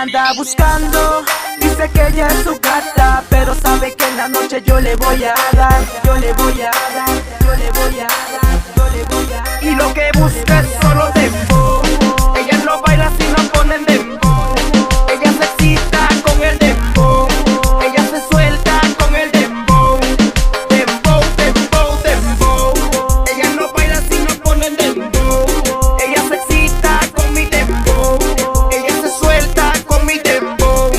anda buscando, dice que ella es su gata, pero sabe que en la noche yo le voy a dar, yo le voy a dar, yo le voy a dar, yo le voy a dar. Y lo que busca es solo dembow. Ella no baila si no ponen dembow. Ella se excita con el dembow. Ella se suelta con el dembow. Dembow, dembow, dembow. Ella no baila si no ponen dembow. Ella se excita con mi dembow. Ella se suelta con mi dembow.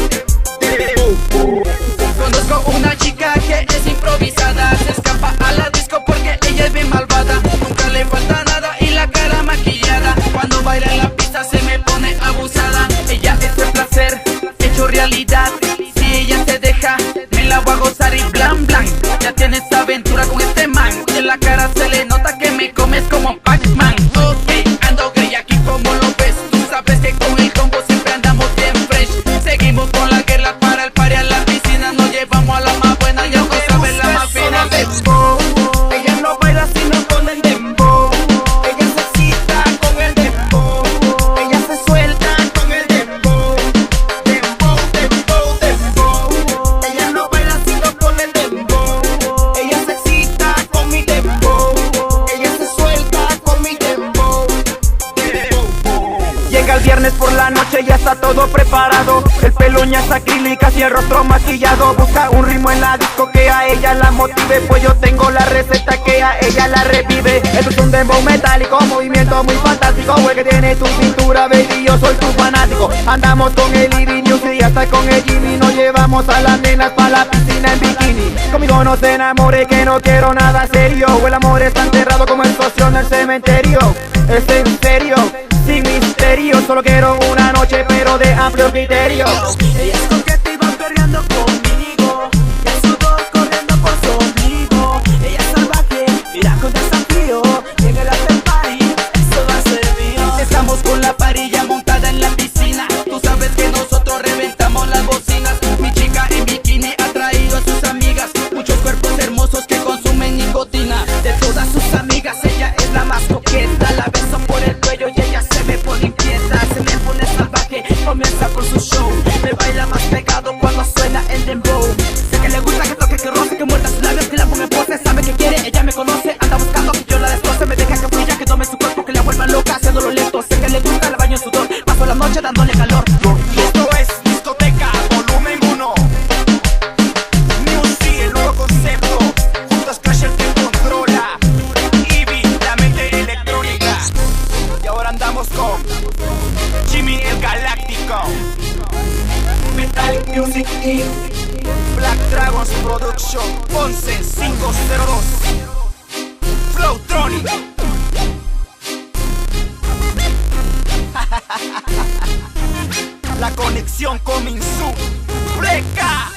Conozco una chica que es improvisada, se escapa a la disco porque ella es bien malvada. Nunca le falta nada y la cara maquillada. Cuando baila en la pista se me pone abusada. Ella es el placer hecho realidad. Si ella se deja, me la voy a gozar y blan blan. Ya tienes aventura con este man. En la cara se le nota que me comes como Pac-Man. Ok, ando gay aquí como lo ves. Tú sabes que con el combo siempre andamos bien fresh. Seguimos con la guerra para el party a la piscina. Nos llevamos a la más buena y a saber la más fina. Ella no baila si no ponen dembow. Ella se excita con el dembow. Ella se suelta con el dembow. Dembow, dembow, dembow. Ella no baila si no ponen dembow. Ella se excita con mi dembow. Ella se suelta con mi dembow. Llega el viernes por la noche, ya está todo preparado. El pelo uñas acrílicas y el rostro maquillado. Busca un ritmo en la disco que a ella la motive, pues yo tengo la receta que a ella la revive. Esto es un dembow metálico, movimiento muy fantástico. El que tiene tu cintura, baby, yo soy tu fanático. Andamos con el Ivy News y hasta con el Jimmy. Nos llevamos a las nenas pa' la piscina en bikini. Conmigo no se enamore que no quiero nada serio. El amor está enterrado como el socio en el cementerio. Es en serio, sin misterio. Solo quiero una noche pero de amplio criterio. Ella es coqueta y va perreando conmigo. El sudor corriendo por su ombligo. Ella es salvaje, mira con desafío. Llega el after party, eso va a ser mío. Estamos con la parilla montada en la piscina. Tú sabes que nosotros reventamos las bocinas. Mi chica en bikini ha traído a sus amigas. Muchos cuerpos hermosos que consumen nicotina. De todas sus amigas ella es la más coqueta. La beso por el cuello y ella se me pone inquieta. Se me pone salvaje, comienza con su show. Me baila más pegado cuando suena el dembow. Sé que le gusta que toque, que roce, que muerda sus labios, que la ponga en pose. Sabe que quiere, ella me conoce. Anda buscando que yo la destroce. Me deja que fluya, que tome su cuerpo, que la vuelva loca haciéndolo lento. Sé que le gusta, la baño en sudor. Paso la noche dándole calor. Esto es discoteca volumen 1. Music, el nuevo concepto. Junto a Splash el que controla. Ivy, la mente electrónica. Y ahora andamos con Jimmy el Galáctico. Metallic Music Inc. Black Dragons Production 11502. Flowtronic. La conexión coming soon. Fleca.